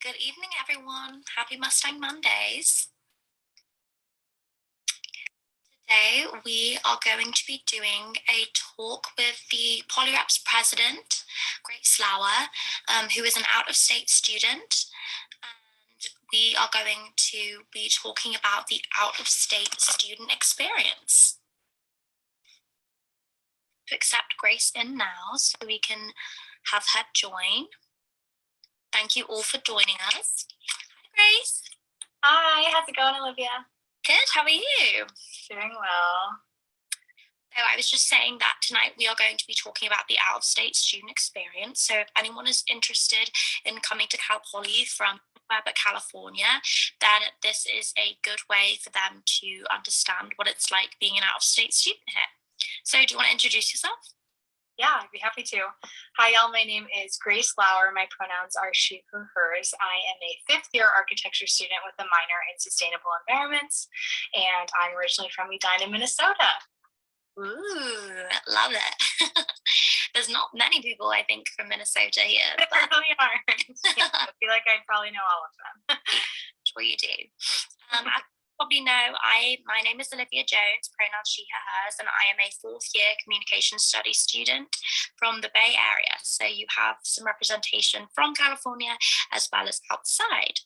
Good evening, everyone. Happy Mustang Mondays. Today, we are going to be doing a talk with the Polyreps president, Grace Lauer, who is an out-of-state student. And we are going to be talking about the out-of-state student experience. To accept Grace in now so we can have her join. Thank you all for joining us. Hi, Grace. Hi, how's it going, Olivia? Good, how are you? Doing well. So I was just saying that tonight we are going to be talking about the out-of-state student experience. So if anyone is interested in coming to Cal Poly from but California, then this is a good way for them to understand what it's like being an out-of-state student here. So do you want to introduce yourself? Yeah, I'd be happy to. Hi, y'all. My name is Grace Lauer. My pronouns are she, her, hers. I am a fifth-year architecture student with a minor in sustainable environments, and I'm originally from Edina, Minnesota. Ooh, love it. There's not many people, I think, from Minnesota here. But there really aren't. Yeah, I feel like I probably know all of them. Sure you do. As you probably know, my name is Olivia Jones, pronouns she, her, hers, and I am a fourth-year communication studies student from the Bay Area. So you have some representation from California as well as outside.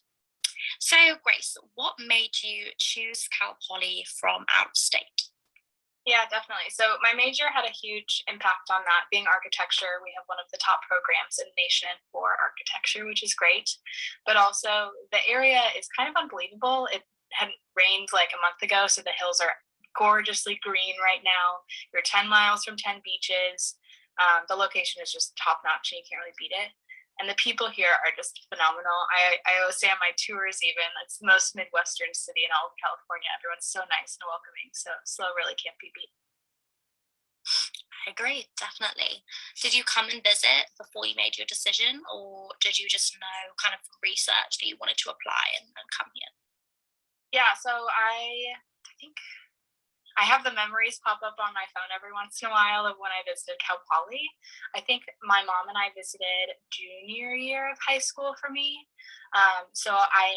So Grace, what made you choose Cal Poly from out of state? Yeah, definitely. So my major had a huge impact on that. Being architecture, we have one of the top programs in the nation for architecture, which is great. But also the area is kind of unbelievable. It hadn't rained like a month ago, so the hills are gorgeously green right now. You're 10 miles from 10 beaches. The location is just top notch and you can't really beat it. And the people here are just phenomenal. I always say on my tours, even, it's the most Midwestern city in all of California. Everyone's so nice and welcoming. So SLO really can't be beat. I agree, definitely. Did you come and visit before you made your decision, or did you just know kind of from research that you wanted to apply and come here? Yeah, so I think I have the memories pop up on my phone every once in a while of when I visited Cal Poly. I think my mom and I visited junior year of high school for me. So I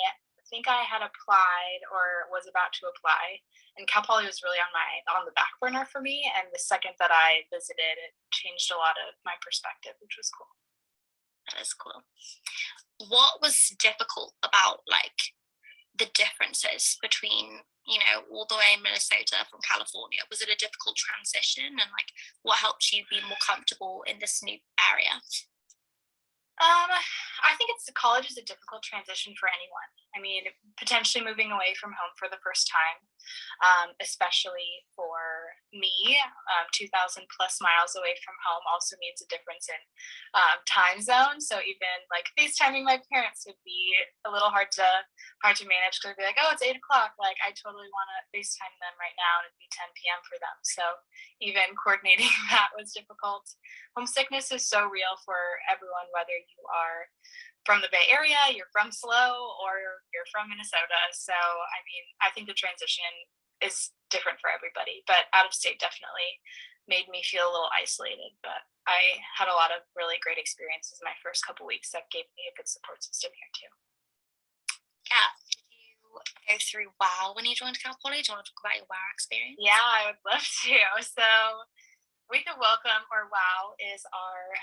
think I had applied or was about to apply, and Cal Poly was really on the back burner for me. And the second that I visited, it changed a lot of my perspective, which was cool. That is cool. What was difficult about the differences between, all the way in Minnesota from California? Was it a difficult transition, and what helped you be more comfortable in this new area? I think college is a difficult transition for anyone. I mean, potentially moving away from home for the first time, especially for me, 2,000 plus miles away from home also means a difference in time zone. So even FaceTiming my parents would be a little hard to manage, because they'd be like, "Oh, it's 8 o'clock. I totally want to FaceTime them right now, and it'd be 10 p.m. for them." So even coordinating that was difficult. Homesickness is so real for everyone, whether you are from the Bay Area, you're from SLO, or you're from Minnesota. So, I mean, I think the transition is different for everybody, but out of state definitely made me feel a little isolated. But I had a lot of really great experiences my first couple weeks that gave me a good support system here too. Yeah. Did you go through WOW when you joined Cal Poly? Do you want to talk about your WOW experience? Yeah, I would love to. So Week of Welcome, or WOW, is our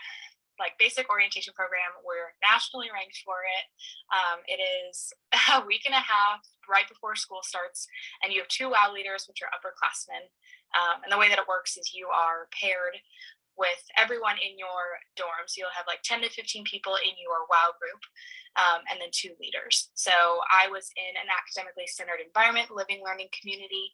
basic orientation program. We're nationally ranked for it. It is a week and a half right before school starts, and you have two WOW leaders, which are upperclassmen. And the way that it works is you are paired with everyone in your dorm. So you'll have 10 to 15 people in your WOW group, and then two leaders. So I was in an academically centered environment, living, learning community,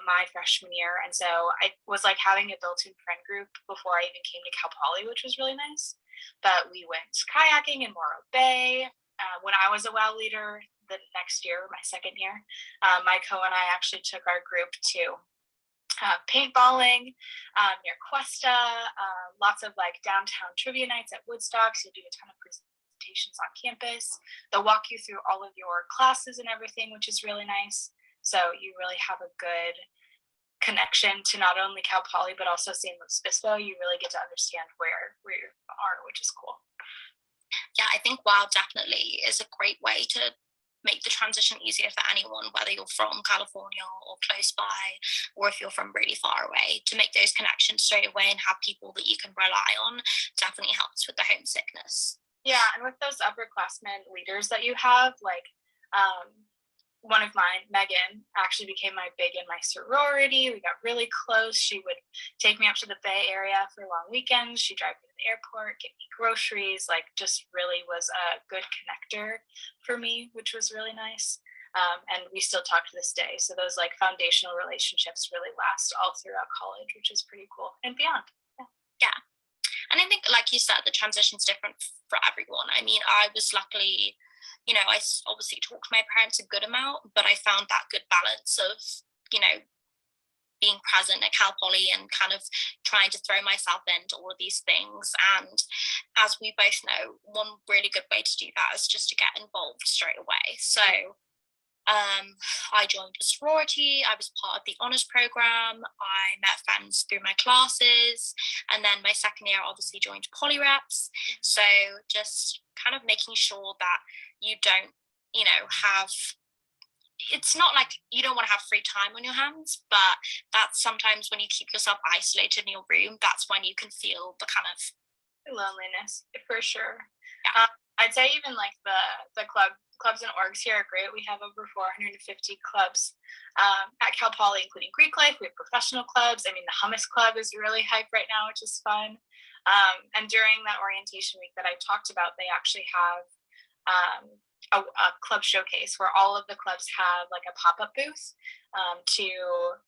my freshman year. And so I was having a built-in friend group before I even came to Cal Poly, which was really nice. But we went kayaking in Morro Bay. When I was a WOW leader the next year, my second year, my co and I actually took our group to paintballing near Cuesta, lots of downtown trivia nights at Woodstock. So you'll do a ton of presentations on campus. They'll walk you through all of your classes and everything, which is really nice. So you really have a good connection to not only Cal Poly, but also San Luis Obispo. You really get to understand where you are, which is cool. Yeah, I think WOW definitely is a great way to make the transition easier for anyone, whether you're from California or close by, or if you're from really far away, to make those connections straight away and have people that you can rely on definitely helps with the homesickness. Yeah, and with those upperclassmen leaders that you have, like one of mine, Megan, actually became my big in my sorority. We got really close. She would take me up to the Bay Area for long weekends. She'd drive me to the airport, get me groceries, like just really was a good connector for me, which was really nice. And we still talk to this day. So those like foundational relationships really last all throughout college, which is pretty cool and beyond. Yeah. And I think, like you said, the transition's different for everyone. I mean, I was luckily, I obviously talked to my parents a good amount, but I found that good balance of, being present at Cal Poly and kind of trying to throw myself into all of these things. And as we both know, one really good way to do that is just to get involved straight away. So I joined a sorority. I was part of the honors program. I met friends through my classes, and then my second year, I obviously joined polyreps. So just kind of making sure that you don't, have. It's not like you don't want to have free time on your hands, but that's sometimes when you keep yourself isolated in your room, that's when you can feel the kind of loneliness for sure. Yeah. I'd say even like the clubs and orgs here are great. We have over 450 clubs at Cal Poly, including Greek life. We have professional clubs. I mean, the hummus club is really hype right now, which is fun. And during that orientation week that I talked about, they actually have a club showcase where all of the clubs have like a pop-up booth to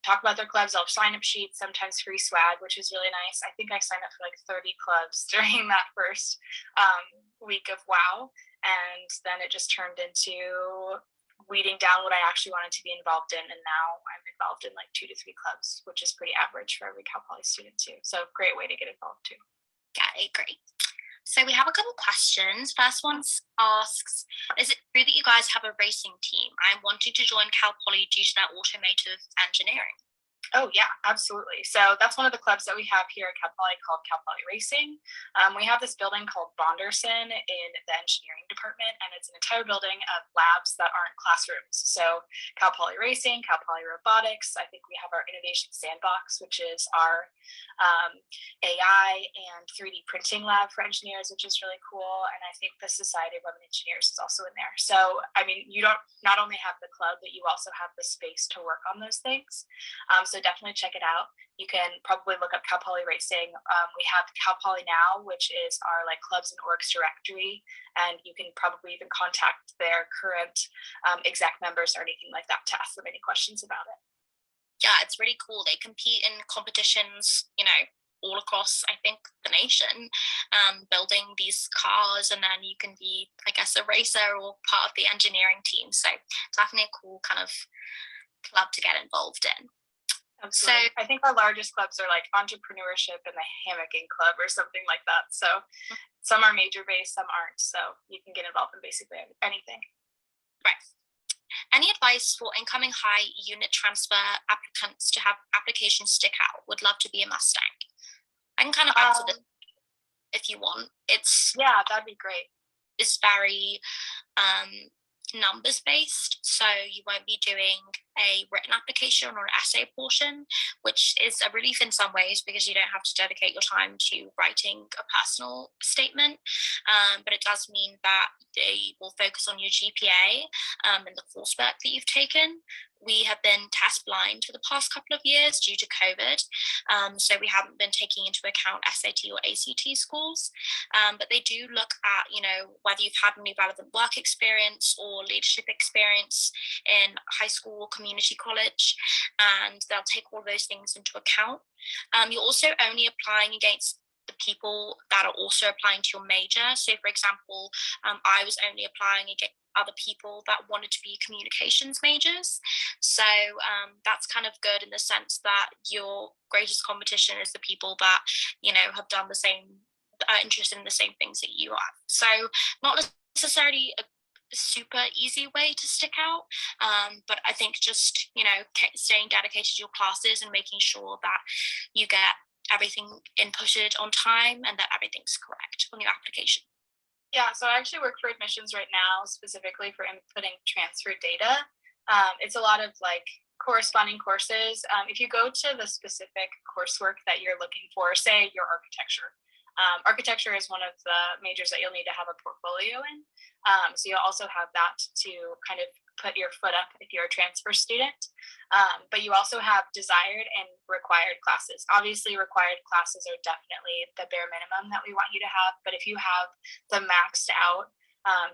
talk about their clubs. They'll have sign-up sheets, sometimes free swag, which is really nice. I think I signed up for like 30 clubs during that first week of WOW, and then it just turned into weeding down what I actually wanted to be involved in, and now I'm involved in like 2 to 3 clubs, which is pretty average for every Cal Poly student too. So great way to get involved too. Yeah, I agree. So we have a couple questions. First one asks, is it true that you guys have a racing team? I'm wanting to join Cal Poly due to their automotive engineering. Oh, yeah, absolutely. So that's one of the clubs that we have here at Cal Poly called Cal Poly Racing. We have this building called Bonderson in the engineering department, and it's an entire building of labs that aren't classrooms. So Cal Poly Racing, Cal Poly Robotics. I think we have our Innovation Sandbox, which is our AI and 3D printing lab for engineers, which is really cool. And I think the Society of Women Engineers is also in there. So, I mean, you don't not only have the club, but you also have the space to work on those things. So definitely check it out. You can probably look up Cal Poly Racing. We have Cal Poly Now, which is our like clubs and orgs directory, and you can probably even contact their current exec members or anything like that to ask them any questions about it. Yeah, it's really cool. They compete in competitions, all across, I think, the nation, building these cars, and then you can be, I guess, a racer or part of the engineering team. So definitely a cool kind of club to get involved in. Absolutely. So I think our largest clubs are like entrepreneurship and the hammocking club or something like that. So some are major based, some aren't. So you can get involved in basically anything. Right. Any advice for incoming high unit transfer applicants to have applications stick out? Would love to be a Mustang. I can kind of answer this if you want. Yeah, that'd be great. It's very numbers based, so you won't be doing a written application or an essay portion, which is a relief in some ways because you don't have to dedicate your time to writing a personal statement, but it does mean that they will focus on your GPA and the coursework that you've taken. We have been test blind for the past couple of years due to COVID, so we haven't been taking into account SAT or ACT scores, but they do look at, whether you've had any relevant work experience or leadership experience in high school or community college, and they'll take all those things into account. You're also only applying against the people that are also applying to your major. So for example, I was only applying against other people that wanted to be communications majors. So that's kind of good in the sense that your greatest competition is the people that, have done the same, are interested in the same things that you are. So not necessarily a super easy way to stick out, but I think just, staying dedicated to your classes and making sure that you get everything inputted on time and that everything's correct on your application. Yeah, so I actually work for admissions right now, specifically for inputting transfer data. It's a lot of like corresponding courses. If you go to the specific coursework that you're looking for, say your architecture. Architecture is one of the majors that you'll need to have a portfolio in. So you'll also have that to kind of put your foot up if you're a transfer student. But you also have desired and required classes. Obviously, required classes are definitely the bare minimum that we want you to have. But if you have the maxed out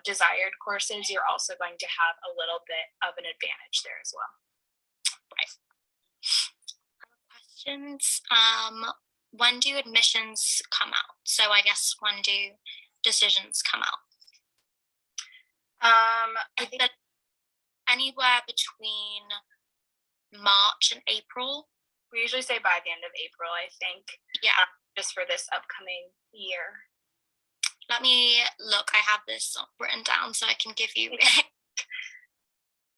desired courses, you're also going to have a little bit of an advantage there as well. Right. Questions. When do admissions come out? So I guess when do decisions come out? I think that anywhere between March and April. We usually say by the end of April, I think. Yeah. Just for this upcoming year. Let me look. I have this written down so I can give you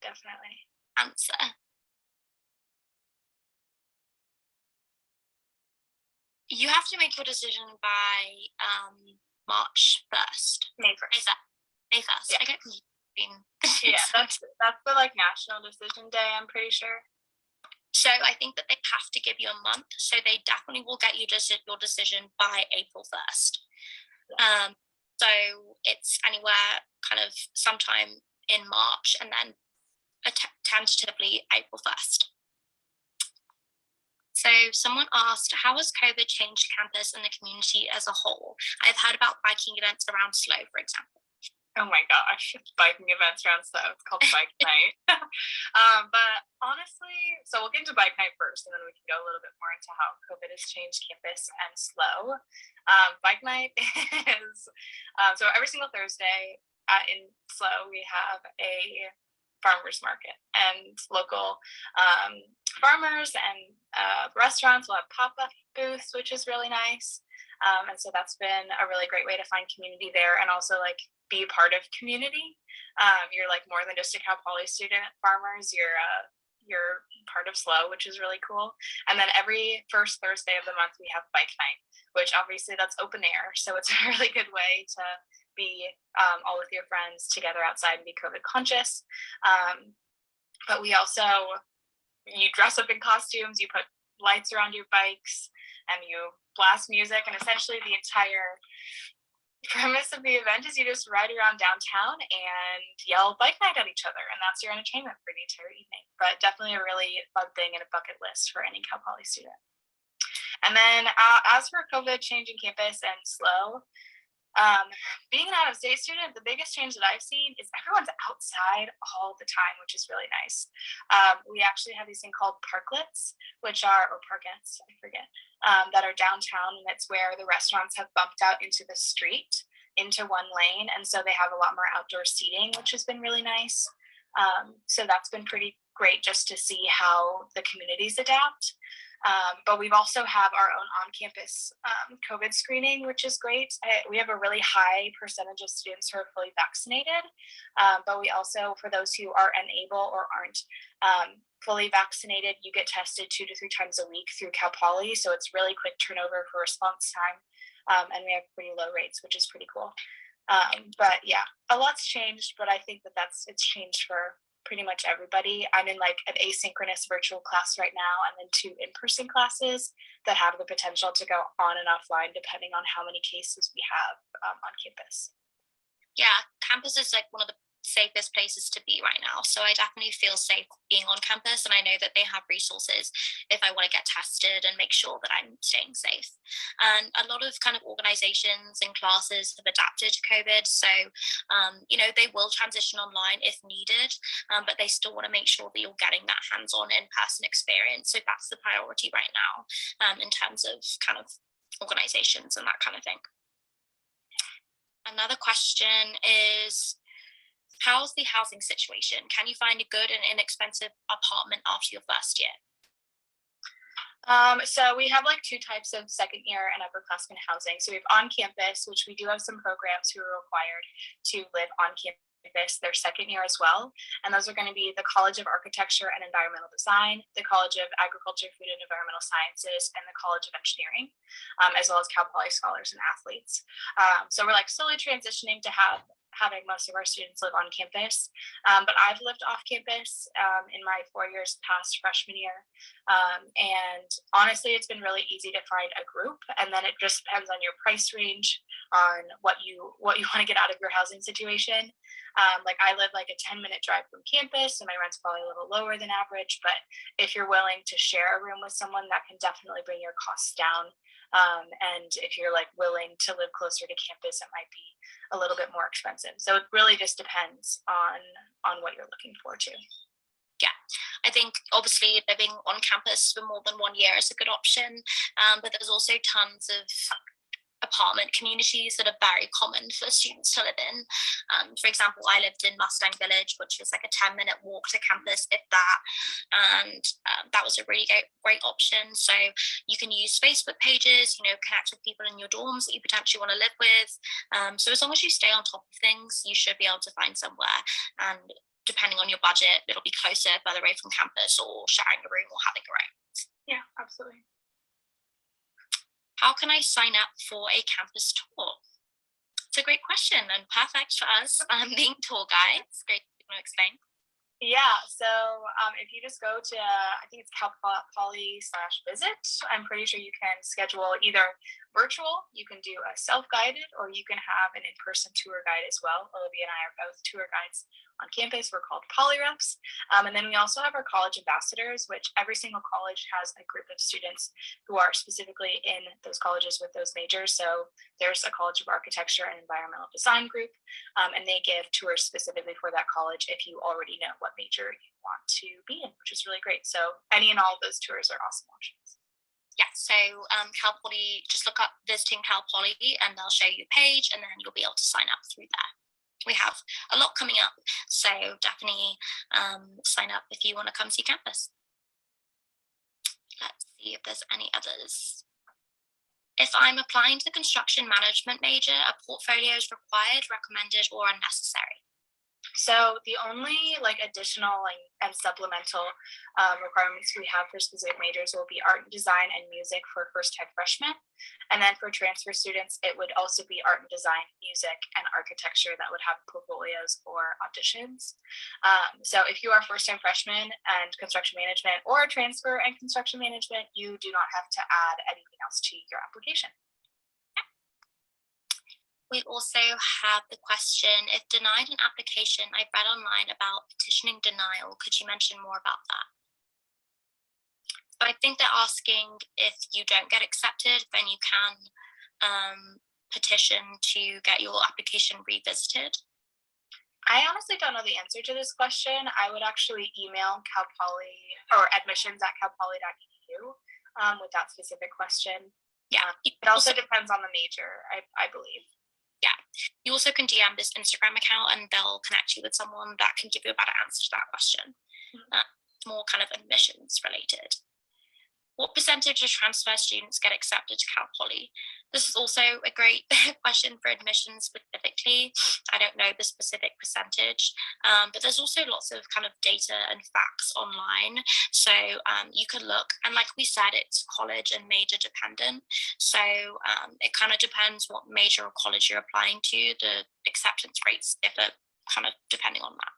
definitely answer. You have to make your decision by March 1st. May 1st. May 1st. Yeah. I get confused. Yeah, that's the like national decision day, I'm pretty sure. So I think that they have to give you a month. So they definitely will get you your decision by April 1st. So it's anywhere kind of sometime in March and then tentatively April 1st. So someone asked, how has COVID changed campus and the community as a whole? I've heard about biking events around SLO, for example. Oh my gosh, biking events around SLO. It's called Bike Night. But honestly, so we'll get into Bike Night first, and then we can go a little bit more into how COVID has changed campus and SLO. Bike Night is, so every single Thursday in SLO, we have a farmers market, and local farmers and restaurants will have pop-up booths, which is really nice. And so that's been a really great way to find community there, and also like be part of community. You're like more than just a Cal Poly student at Farmers. You're part of SLO, which is really cool. And then every first Thursday of the month we have Bike Night, which obviously that's open air, so it's a really good way to be all with your friends together outside and be COVID conscious. But we also, you dress up in costumes, you put lights around your bikes, and you blast music, and essentially the entire premise of the event is you just ride around downtown and yell Bike Night at each other, and that's your entertainment for the entire evening. But definitely a really fun thing and a bucket list for any Cal Poly student. And then as for COVID changing campus and SLO, being an out-of-state student, the biggest change that I've seen is everyone's outside all the time, which is really nice. We actually have these things called parklets, which are, or parkets, I forget, that are downtown, and it's where the restaurants have bumped out into the street, into one lane, and so they have a lot more outdoor seating, which has been really nice. So that's been pretty great just to see how the communities adapt. But we've also have our own on-campus COVID screening, which is great. We have a really high percentage of students who are fully vaccinated, but we also, for those who are unable or aren't fully vaccinated, you get tested 2 to 3 times a week through Cal Poly, so it's really quick turnover for response time, and we have pretty low rates, which is pretty cool. But yeah, a lot's changed, but I think that it's changed for pretty much everybody. I'm in like an asynchronous virtual class right now, and then 2 in-person classes that have the potential to go on and offline depending on how many cases we have on campus. Yeah, campus is like one of the safest places to be right now. So I definitely feel safe being on campus, and I know that they have resources if I want to get tested and make sure that I'm staying safe. And a lot of kind of organizations and classes have adapted to COVID. So, they will transition online if needed, but they still want to make sure that you're getting that hands-on in-person experience. So that's the priority right now in terms of kind of organizations and that kind of thing. Another question is, how's the housing situation? Can you find a good and inexpensive apartment after your first year? So we have like 2 types of second year and upperclassmen housing. So we have on campus, which we do have some programs who are required to live on campus campus their second year as well. And those are going to be the College of Architecture and Environmental Design, the College of Agriculture, Food and Environmental Sciences, and the College of Engineering, as well as Cal Poly scholars and athletes. So we're like slowly transitioning to having most of our students live on campus. But I've lived off campus in my 4 years past freshman year. And honestly, it's been really easy to find a group. And then it just depends on your price range, on what you want to get out of your housing situation. Like I live like a 10-minute drive from campus, so my rent's probably a little lower than average. But if you're willing to share a room with someone, that can definitely bring your costs down. And if you're like willing to live closer to campus, it might be a little bit more expensive. So it really just depends on what you're looking for too. Yeah, I think obviously living on campus for more than 1 year is a good option, but there's also tons of apartment communities that are very common for students to live in. For example, I lived in Mustang Village, which was like a 10-minute walk to campus, if that. And that was a really great option. So you can use Facebook pages, connect with people in your dorms that you potentially want to live with. So as long as you stay on top of things, you should be able to find somewhere. And depending on your budget, it'll be closer, further away from campus, or sharing a room or having a room. Yeah, absolutely. How can I sign up for a campus tour? It's a great question and perfect for us being tour guides. Great to explain. Yeah, so if you just go to, I think it's Cal Poly/visit, I'm pretty sure you can schedule either virtual, you can do a self-guided, or you can have an in-person tour guide as well. Olivia and I are both tour guides on campus. We're called polyreps. And then we also have our college ambassadors, which every single college has a group of students who are specifically in those colleges with those majors. So there's a College of Architecture and Environmental Design group, and they give tours specifically for that college if you already know what major you want to be in, which is really great. So any and all of those tours are awesome options. Yeah, so Cal Poly, just look up visiting Cal Poly and they'll show you a page, and then you'll be able to sign up through there. We have a lot coming up, so definitely sign up if you want to come see campus. Let's see if there's any others. If I'm applying to the construction management major, a portfolio is required, recommended, or unnecessary? So the only additional and supplemental requirements we have for specific majors will be art and design and music for first-time freshmen. And then for transfer students, it would also be art and design, music, and architecture that would have portfolios or auditions. So if you are first-time freshman and construction management, or transfer and construction management, you do not have to add anything else to your application. We also have the question, if denied an application, I read online about petitioning denial. Could you mention more about that? So I think they're asking if you don't get accepted, then you can petition to get your application revisited. I honestly don't know the answer to this question. I would actually email Cal Poly or admissions@calpoly.edu with that specific question. Yeah. It also depends on the major, I believe. Yeah, you also can DM this Instagram account and they'll connect you with someone that can give you a better answer to that question. It's more kind of admissions related. What percentage of transfer students get accepted to Cal Poly? This is also a great question for admissions specifically. I don't know the specific percentage, but there's also lots of kind of data and facts online. So you can look, and like we said, it's college and major dependent. So it kind of depends what major or college you're applying to. The acceptance rates differ kind of depending on that.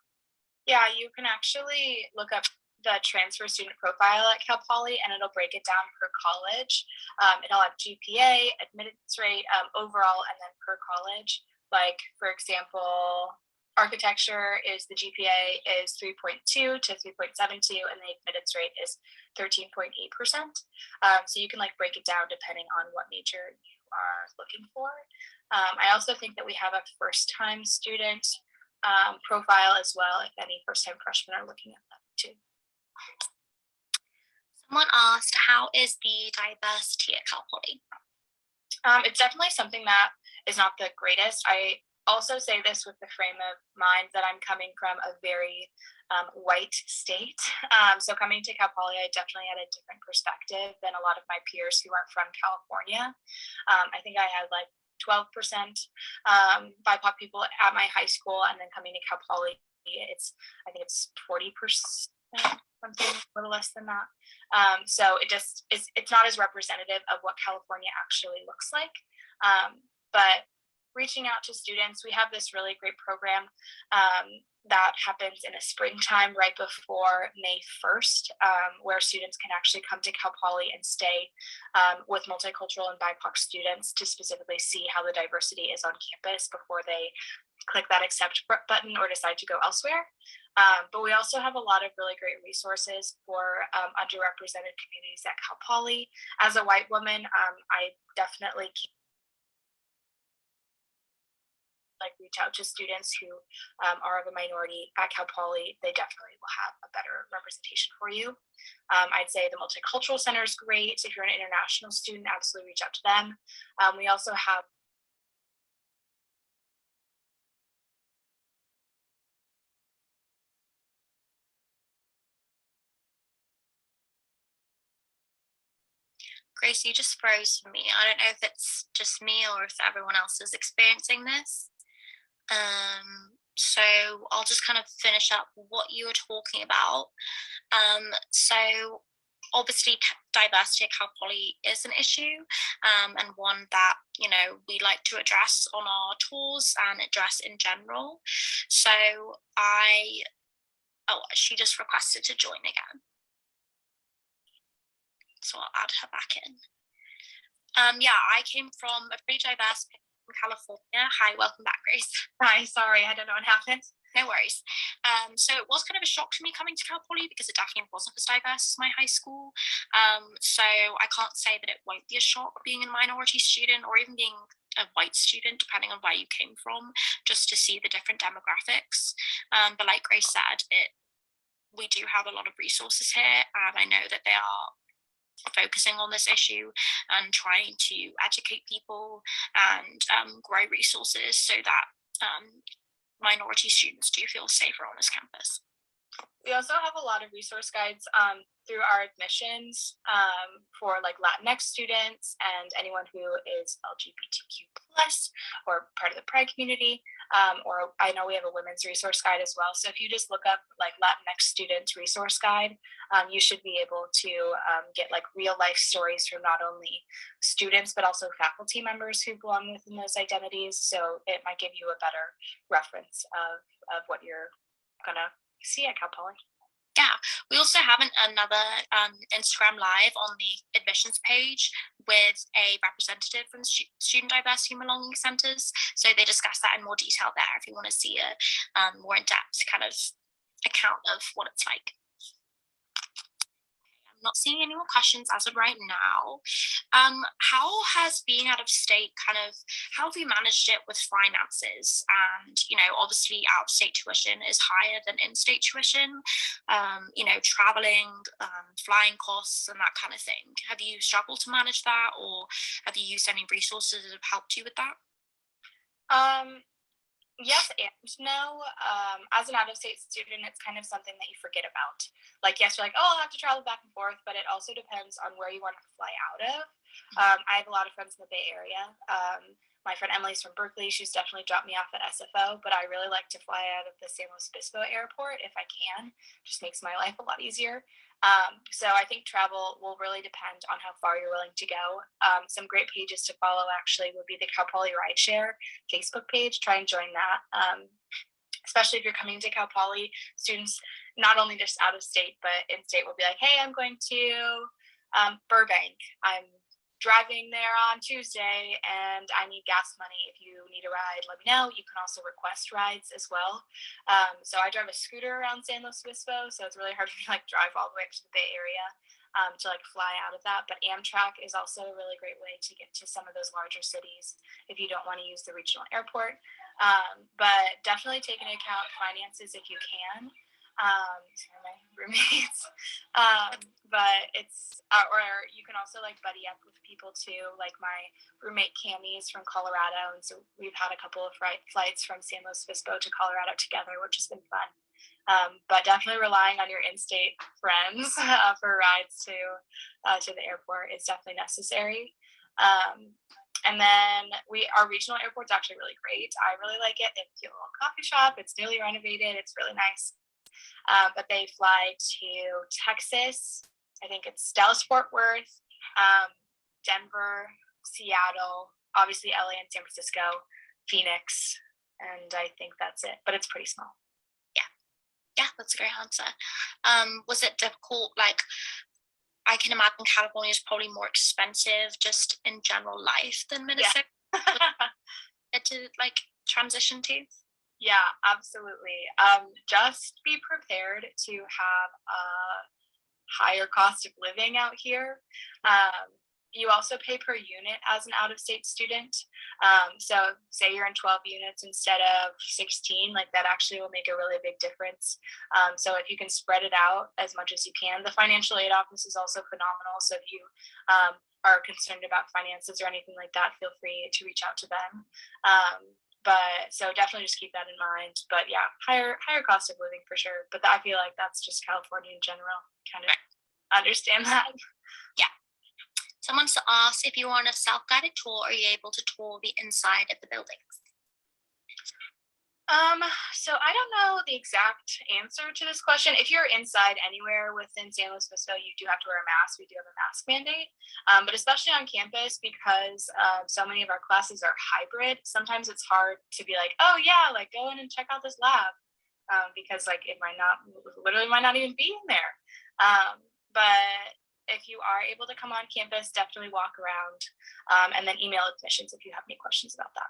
Yeah, you can actually look up the transfer student profile at Cal Poly, and it'll break it down per college. It'll have GPA, admittance rate, overall, and then per college. Like, for example, architecture is the GPA is 3.2 to 3.72, and the admittance rate is 13.8%. So you can break it down depending on what major you are looking for. I also think that we have a first-time student profile as well, if any first-time freshmen are looking at that too. Someone asked, how is the diversity at Cal Poly? It's definitely something that is not the greatest. I also say this with the frame of mind that I'm coming from a very white state. So coming to Cal Poly, I definitely had a different perspective than a lot of my peers who are from California. I think I had 12% BIPOC people at my high school, and then coming to Cal Poly, I think it's 40%, something a little less than that. So it's not as representative of what California actually looks like. But reaching out to students, we have this really great program that happens in the springtime right before May 1st, where students can actually come to Cal Poly and stay with multicultural and BIPOC students to specifically see how the diversity is on campus before they click that accept button or decide to go elsewhere. But we also have a lot of really great resources for underrepresented communities at Cal Poly. As a white woman, I definitely reach out to students who are of a minority at Cal Poly. They definitely will have a better representation for you. I'd say the Multicultural Center is great. If you're an international student, absolutely reach out to them. We also have Grace, you just froze for me. I don't know if it's just me or if everyone else is experiencing this. So I'll just kind of finish up what you were talking about. So obviously diversity at Cal Poly is an issue, and one that, you know, we like to address on our tours and address in general. So she just requested to join again. So I'll add her back in. Yeah, I came from a pretty diverse from California. Hi, welcome back, Grace. Hi, sorry, I don't know what happened. No worries. So it was kind of a shock to me coming to Cal Poly because it definitely wasn't as diverse as my high school. So I can't say that it won't be a shock being a minority student or even being a white student, depending on where you came from, just to see the different demographics. But like Grace said, we do have a lot of resources here, and I know that they are focusing on this issue and trying to educate people and grow resources so that minority students do feel safer on this campus. We also have a lot of resource guides through our admissions for Latinx students and anyone who is LGBTQ plus or part of the Pride community. Or I know we have a women's resource guide as well. So if you just look up Latinx students resource guide, you should be able to get real life stories from not only students but also faculty members who belong within those identities. So it might give you a better reference of what you're gonna see at Cal Poly. Yeah, we also have another Instagram live on the admissions page with a representative from the Student Diversity and Belonging Centres. So they discuss that in more detail there if you want to see a more in-depth kind of account of what it's like. Not seeing any more questions as of right now. How has being out of state how have you managed it with finances? And, you know, obviously out of state tuition is higher than in-state tuition, you know, traveling, flying costs and that kind of thing. Have you struggled to manage that, or have you used any resources that have helped you with that? Yes and no. As an out-of-state student, it's kind of something that you forget about. Yes, you're oh, I'll have to travel back and forth, but it also depends on where you want to fly out of. I have a lot of friends in the Bay Area. My friend Emily's from Berkeley. She's definitely dropped me off at SFO, but I really like to fly out of the San Luis Obispo airport if I can. Just makes my life a lot easier. So I think travel will really depend on how far you're willing to go. Some great pages to follow actually would be the Cal Poly Rideshare Facebook page. Try and join that. Especially if you're coming to Cal Poly, students not only just out of state but in state will be hey, I'm going to Burbank. I'm driving there on Tuesday and I need gas money. If you need a ride, let me know. You can also request rides as well. So I drive a scooter around San Luis Obispo, so it's really hard for me to drive all the way up to the Bay Area to fly out of that. But Amtrak is also a really great way to get to some of those larger cities if you don't want to use the regional airport. But definitely take into account finances if you can. Sorry, my roommates. But it's or you can also buddy up with people too. My roommate Cami is from Colorado, and so we've had a couple of flights from San Luis Obispo to Colorado together, which has been fun. But definitely relying on your in-state friends for rides to the airport is definitely necessary. And then our regional airport's actually really great. I really like it. They have a cute little coffee shop. It's newly renovated. It's really nice. But they fly to Texas. I think it's Dallas, Fort Worth, Denver, Seattle, obviously LA and San Francisco, Phoenix, and I think that's it. But it's pretty small. Yeah, that's a great answer. Was it difficult? Like, I can imagine California is probably more expensive just in general life than Minnesota. Yeah. To like transition to. Yeah, absolutely. Just be prepared to have a higher cost of living out here. You also pay per unit as an out-of-state student. So say you're in 12 units instead of 16, like that actually will make a really big difference. So if you can spread it out as much as you can, the financial aid office is also phenomenal. So if you are concerned about finances or anything like that, feel free to reach out to them. But so definitely just keep that in mind. But yeah, higher cost of living for sure. But I feel like that's just California in general. Kind of understand that. Yeah. Someone asked, if you were on a self-guided tour, are you able to tour the inside of the buildings? So I don't know the exact answer to this question. If you're inside anywhere within San Luis Obispo, you do have to wear a mask. We do have a mask mandate. But especially on campus, because so many of our classes are hybrid, sometimes it's hard to be like, oh yeah, like go in and check out this lab. Because like it might not even be in there. But if you are able to come on campus, definitely walk around, and then email admissions if you have any questions about that.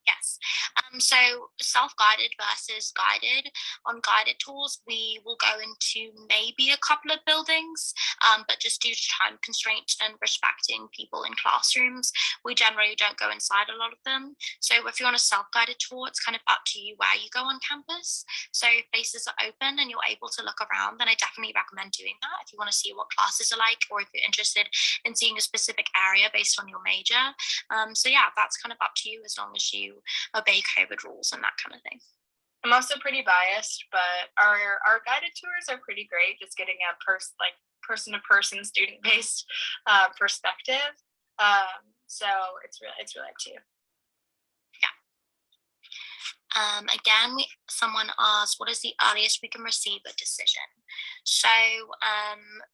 Yes. So self-guided versus guided. On guided tours, we will go into maybe a couple of buildings, but just due to time constraints and respecting people in classrooms, we generally don't go inside a lot of them. So if you're on a self-guided tour, it's kind of up to you where you go on campus. So if places are open and you're able to look around, then I definitely recommend doing that if you want to see what classes are like, or if you're interested in seeing a specific area based on your major. So yeah, that's kind of up to you as long as you obey COVID rules and that kind of thing. I'm also pretty biased, but our guided tours are pretty great. Just getting a person-to-person, student-based perspective. So it's really up to you. Again, someone asked, what is the earliest we can receive a decision? So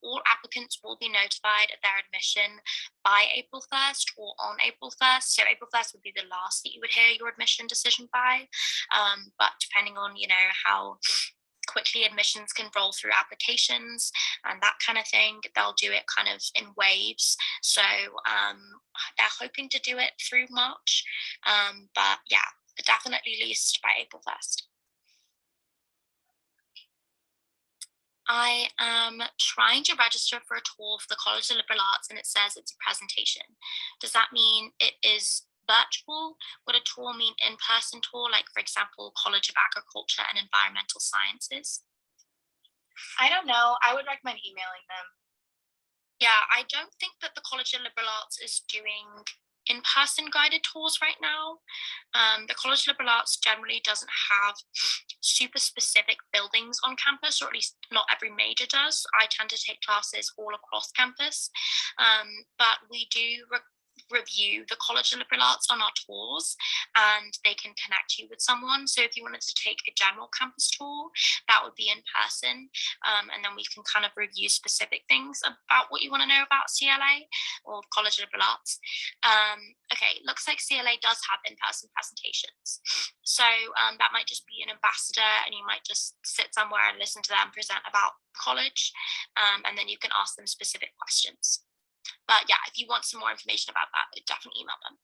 all applicants will be notified of their admission by April 1st or on April 1st. So April 1st would be the last that you would hear your admission decision by. But depending on, how quickly admissions can roll through applications and that kind of thing, they'll do it kind of in waves. So they're hoping to do it through March. But yeah, definitely least by April 1st. I am trying to register for a tour for the College of Liberal Arts and it says it's a presentation. Does that mean it is virtual? Would a tour mean in-person tour, like for example, College of Agriculture and Environmental Sciences? I don't know. I would recommend emailing them. Yeah, I don't think that the College of Liberal Arts is doing in-person guided tours right now. The College of Liberal Arts generally doesn't have super specific buildings on campus, or at least not every major does. I tend to take classes all across campus, but we do review the College of Liberal Arts on our tours and they can connect you with someone. So if you wanted to take a general campus tour, that would be in person, and then we can kind of review specific things about what you want to know about CLA or College of Liberal Arts. Okay, looks like CLA does have in-person presentations. So that might just be an ambassador and you might just sit somewhere and listen to them present about the college, and then you can ask them specific questions. But yeah, if you want some more information about that, definitely email them.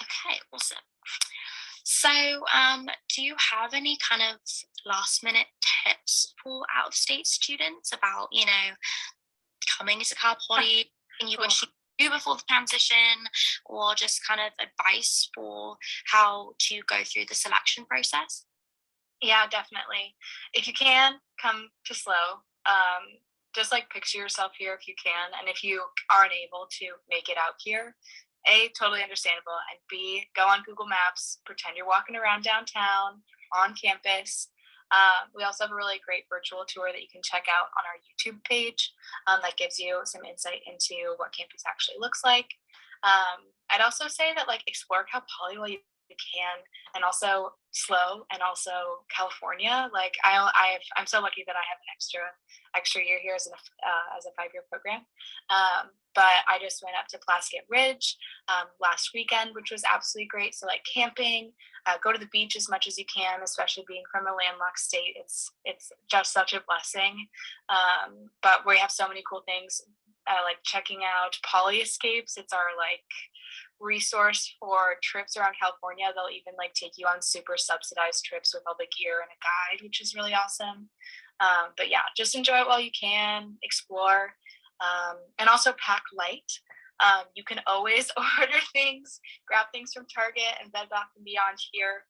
Okay, awesome. So do you have any kind of last minute tips for out-of-state students about, coming to Cal Poly and you wish you do before the transition, or just kind of advice for how to go through the selection process? Yeah, definitely. If you can, come to SLO. Just like picture yourself here if you can, and if you aren't able to make it out here, A, totally understandable, and B, go on Google Maps, pretend you're walking around downtown on campus, We also have a really great virtual tour that you can check out on our YouTube page that gives you some insight into what campus actually looks like. I'd also say that like explore Cal Poly while you can, and also SLO, and also California. Like I'm so lucky that I have an extra year here as a 5-year program. But I just went up to Plaskett Ridge last weekend, which was absolutely great. So like camping, go to the beach as much as you can, especially being from a landlocked state. It's just such a blessing. But we have so many cool things. Like checking out Poly Escapes. It's our like resource for trips around California. They'll even like take you on super subsidized trips with all the gear and a guide, which is really awesome. But yeah, just enjoy it while you can, explore, and also pack light. You can always order things, grab things from Target and Bed Bath & Beyond here,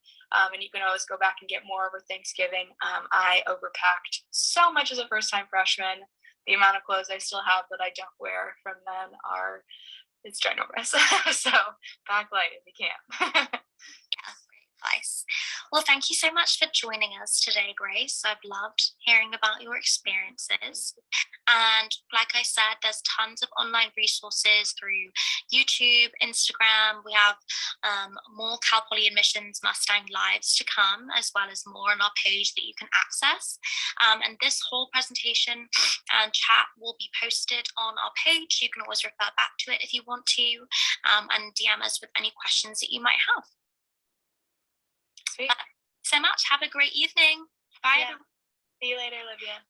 and you can always go back and get more over Thanksgiving. I overpacked so much as a first-time freshman. The amount of clothes I still have that I don't wear from then it's ginormous. So pack light if you can. Yeah, great advice. Well, thank you so much for joining us today, Grace. I've loved hearing about your experiences. And like I said, there's tons of online resources through YouTube, Instagram. We have more Cal Poly Admissions Mustang Lives to come, as well as more on our page that you can access. And this whole presentation and chat will be posted on our page. You can always refer back to it if you want to, and DM us with any questions that you might have. Sweet. So much. Have a great evening. Bye. Yeah. See you later, Olivia.